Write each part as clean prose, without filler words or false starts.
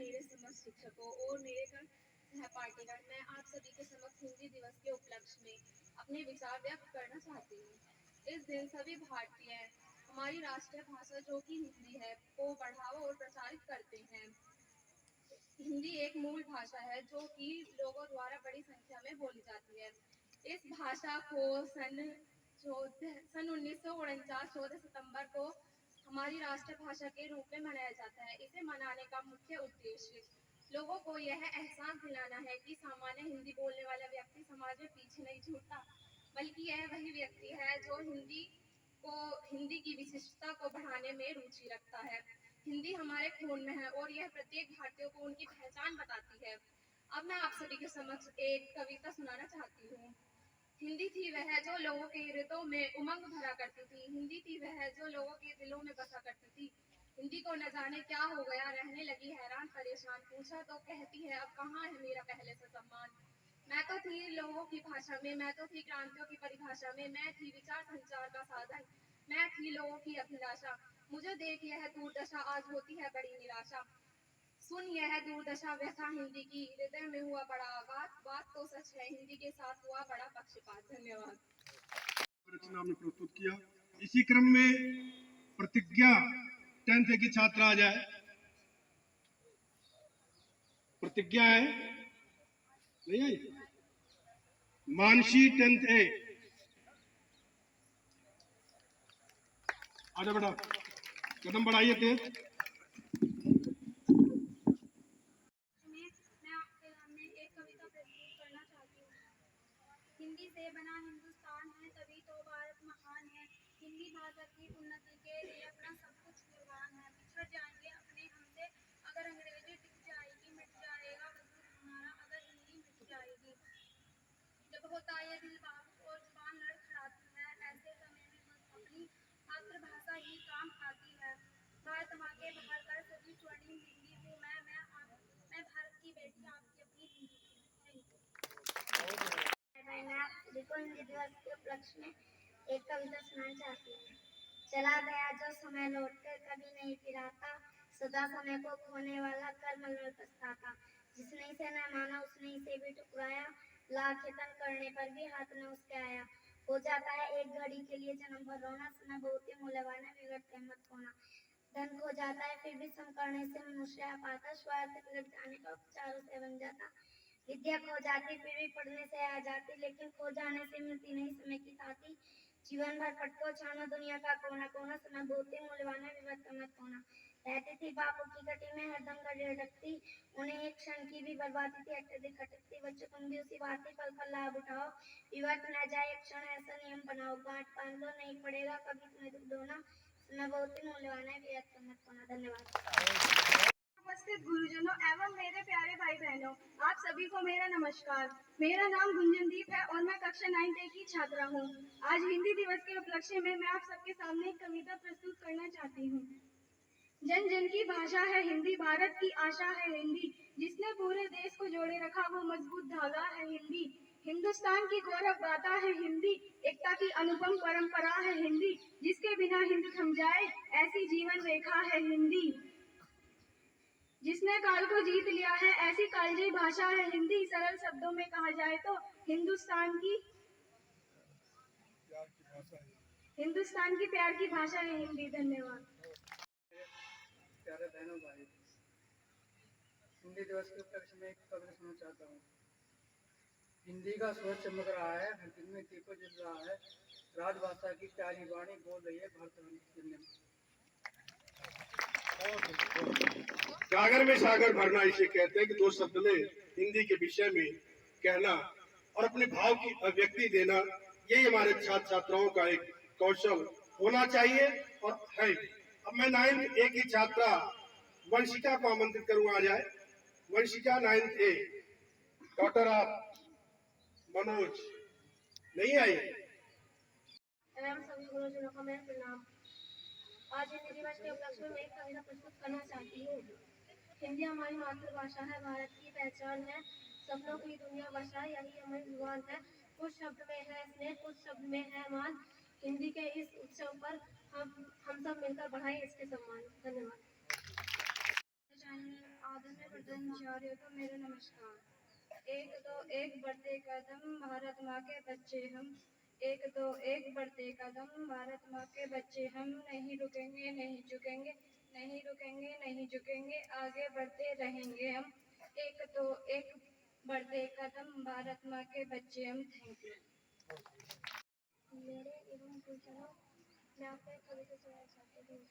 मेरे समस्त शिक्षकों और मेरे सहपाठीगण, मैं आप सभी के समक्ष हिंदी दिवस के उपलक्ष्य में अपने विचार व्यक्त करना चाहती हूँ। इस दिन सभी भारतीय हमारी राष्ट्रीय भाषा जो कि हिंदी है को बढ़ावा और प्रचारित करते हैं। हिंदी एक मूल भाषा है जो कि लोगों द्वारा बड़ी संख्या में बोली जाती है। इस भाषा को सन 1949 14 सितंबर को हमारी राष्ट्रीय भाषा के रूप में मनाया जाता है। इसे मनाने का मुख्य उद्देश्य लोगों को यह एहसास दिलाना है कि सामान्य हिंदी बोलने वाला व्यक्ति समाज में पीछे नहीं छूटता, बल्कि यह वही व्यक्ति है जो हिंदी की विशिष्टता को बढ़ाने में रुचि रखता है। हिंदी हमारे खून में है और यह प्रत्येक भारतीय को उनकी पहचान बताती है। अब मैं आप सभी के समक्ष एक कविता सुनाना चाहती हूँ। हिंदी थी वह जो लोगों के हृदयों में उमंग भरा करती थी, हिंदी थी वह जो लोगों के दिलों में बसा करती थी। हिंदी को न जाने क्या हो गया, रहने लगी हैरान परेशान, पूछा तो कहती है अब कहाँ है मेरा पहले से सम्मान। मैं तो थी लोगों की भाषा में, मैं तो थी क्रांतियों की परिभाषा में, मैं थी विचार संचार का साधन, मैं थी लोगों की अभिलाषा। मुझे देख यह दुर्दशा आज होती है बड़ी निराशा। सुन यह दुर्दशा व्यथा हिंदी की, हृदय में हुआ बड़ा आघात, बात तो सच है हिंदी के साथ हुआ बड़ा पक्षपात। धन्यवाद। रचना में प्रस्तुत किया। इसी क्रम में प्रतिज्ञा 10th की छात्रा आ जाए। प्रतिज्ञा है नहीं आई? मानसी 10th A आजा बेटा, कदम बढ़ाइए तेज। हिंदी से बना हिंदुस्तान है तभी तो भारत महान है। हिंदी भाषा की उन्नति के लिए अपना सब कुछ कुर्बान है। बिछड़ जाएंगे अपने हमसे अगर अंग्रेजी टिक जाएगी, मिट जाएगा वजूद हमारा अगर हिंदी मिट जाएगी। जब होता ये दिल बाबू और जुबान लड़खड़ाती है, ऐसे समय में बस अपनी मातृभाषा ही काम आती है। भारत माँ के बाहर कर सभी स्वर्णिम हिंदी हूँ मैं भारत की बेटी आपकी अपनी हिंदी हूँ। मैं हिंदी दिवस के उपलक्ष्य में एक कविता सुनाना चाहती हूँ। चला गया जो समय लौटकर कभी नहीं फिर आता, सदा समय को खोने वाला कर्म में पछताता। जिसने इसे न माना उसने इसे भी ठुकराया, लाख यत्न करने पर भी हाथ न उसके आया। हो जाता है एक घड़ी के लिए जन्म भर रोना, समय बहुत ही मूल्यवान है बिगड़ते मत होना। धन खो जाता है फिर भी श्रम करने से मनुष्य आ पाता, स्वार्थ बिगड़ जाने का उपचारों से बन जाता। विद्या खो जाती फिर भी पढ़ने से आ जाती, लेकिन खो जाने से मिलती नहीं समय की ताती। जीवन भर पटको छानो दुनिया का कोना कोना, समय बहुत ही मूल्यवान है विवर्त मत होना। रहती थी बापू की गटी में हरदम घड़ी अटकती, उन्हें एक क्षण की भी बर्बादी थी अत्यधिक खटकती। बच्चों तुम भी उसी बात की पल पल लाभ उठाओ, विवर्त न जाए एक क्षण ऐसा नियम बनाओ। गांठ बांध लो नहीं पड़ेगा कभी तुम्हें दुख ढोना, समय बहुत ही मूल्यवान है विवर्त मत होना। धन्यवाद। उपस्थित गुरुजनों एवं मेरे प्यारे भाई बहनों, आप सभी को मेरा नमस्कार। मेरा नाम गुंजनदीप है और मैं कक्षा 9th A की छात्रा हूँ। आज हिंदी दिवस के उपलक्ष्य में मैं आप सबके सामने एक कविता प्रस्तुत करना चाहती हूँ। जन जन की भाषा है हिंदी, भारत की आशा है हिंदी, जिसने पूरे देश को जोड़े रखा वो मजबूत धागा है हिंदी। हिंदुस्तान की गौरव गाथा है हिंदी, एकता की अनुपम परंपरा है हिंदी, जिसके बिना हिंद थम जाए ऐसी जीवन रेखा है हिंदी। जिसने काल को जीत लिया है ऐसी कालजयी भाषा है हिंदी। सरल शब्दों में कहा जाए तो हिंदुस्तान की प्यार की भाषा है हिंदी। धन्यवाद। प्यारे बहनों भाई, हिंदी दिवस के उपलक्ष्य में एक कविता सुनाना चाहता हूँ। हिंदी का स्वर चमक रहा है, हर दिल में दीपक जल रहा है, राजभाषा की प्यारी वाणी बोल रही है भारत। सागर में सागर भरना इसे कहते हैं कि दो शब्द में हिंदी के विषय में कहना और अपने भाव की अभिव्यक्ति देना, यही हमारे छात्र छात्राओं का एक कौशल होना चाहिए और है। अब मैं 9th A की छात्रा वंशिका को आमंत्रित करूंगा, आ जाए। Vanshika 9th A, doctor of Manoj नहीं आई। सभी गुरुजनों को मेरा प्रणाम। आज हिंदी दिवस के उपलक्ष्य में एक कविता प्रस्तुत करना चाहती हूँ। हिंदी हमारी मातृभाषा है, भारत की पहचान है, सपनों की दुनिया बसा यही हमारी जुबान है। कुछ शब्द में है स्नेह, कुछ शब्द में है मान, हिंदी के इस उत्सव पर हम सब मिलकर बढ़ाएं इसके सम्मान। धन्यवाद। आदरणीय प्रधानाचार्य को मेरा नमस्कार। एक दो एक बढ़ते कदम भारत माँ के बच्चे हम, एक दो एक बढ़ते कदम भारत माँ के बच्चे हम, नहीं रुकेंगे नहीं झुकेंगे, नहीं रुकेंगे नहीं झुकेंगे, आगे बढ़ते रहेंगे हम। एक दो एक बढ़ते कदम भारत माँ के बच्चे हम। Thank you. मेरे एवं गुरुजनों, मैं आपको एक कविता सुनाना चाहती हूँ।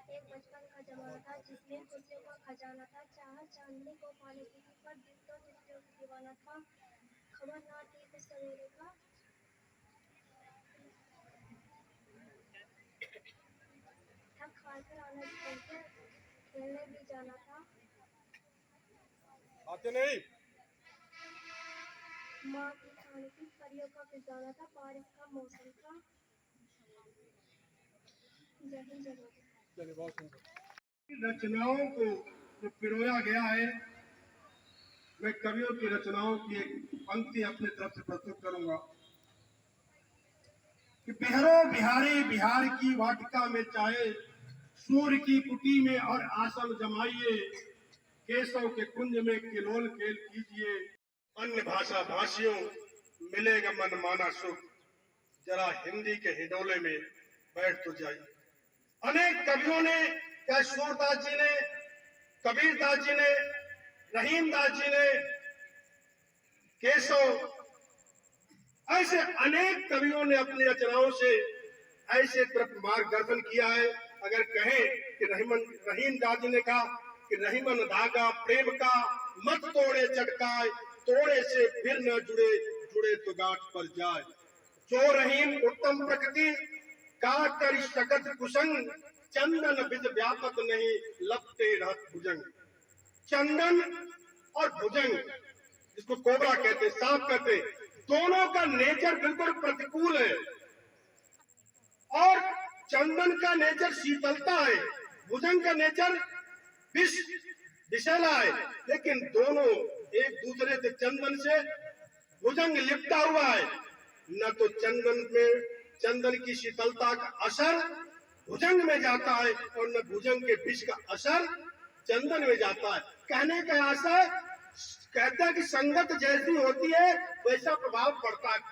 एक बचपन का जमाना था जिसमें खुशियों का खजाना था, चाहा चांदनी को पाने की थी पर दिल तो तुझसे दीवाना था। खबर ना थी कुछ सवेरे का, थक हार कर आना स्कूल से, खेलने भी जाना था। आते नहीं। माँ की खाने की परियों का खजाना था, बारिश का मौसम था। जय हिंद जय भारत। चलिए, बहुत सुंदर। रचनाओं को जो पिरोया गया है, मैं कवियों की रचनाओं की एक पंक्ति अपनी तरफ से प्रस्तुत करूंगा कि बिहारो बिहारी बिहार की वाटिका में चाहे, सूर्य की कुटी में और आसन जमाइए, केशव के कुंज में किलोल खेल कीजिए, अन्य भाषा भाषियों मिलेगा मन माना सुख, जरा हिंदी के हिडोले में बैठ तो जाइए। अनेक कवियों ने, चाहे सूरदास जी ने, कबीरदास जी ने, रहीमदास जी ने, केशव, ऐसे अनेक कवियों ने अपनी रचनाओं से ऐसे तरफ मार्गदर्शन किया है। अगर कहें कि रहीमदास जी ने कहा कि रहीमन धागा प्रेम का मत तोड़े चटकाए, तोड़े से फिर न जुड़े, जुड़े तो गांठ पर जाए। जो रहीम उत्तम प्रकृति का कर सकत कुसंग, चंदन विद व्यापक नहीं लपटे रहत भुजंग। चंदन और भुजंग, जिसको कोबरा कहते, सांप कहते, दोनों का नेचर बिल्कुल प्रतिकूल है। और चंदन का नेचर शीतलता है, भुजंग का नेचर विषैला है, लेकिन दोनों एक दूसरे से, चंदन से भुजंग लिपटा हुआ है। न तो चंदन की शीतलता का असर भुजंग में जाता है और न भुजंग के विष का असर चंदन में जाता है। कहने का आशय, कहते हैं कि संगत जैसी होती है वैसा प्रभाव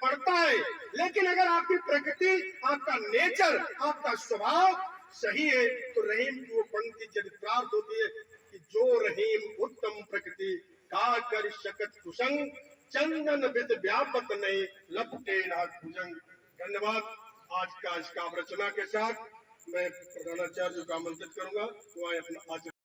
पड़ता है, लेकिन अगर आपकी प्रकृति, आपका नेचर, आपका स्वभाव सही है तो रहीम की वो पंक्ति चरित्रार्थ होती है कि जो रहीम उत्तम प्रकृति का कर शकत कुसंग, चंदन विद व्यापक नहीं लपटे नाथ भुजंग। धन्यवाद। आज का रचना के साथ मैं प्रधानाचार्य को आमंत्रित करूंगा, वो आए अपना आचरण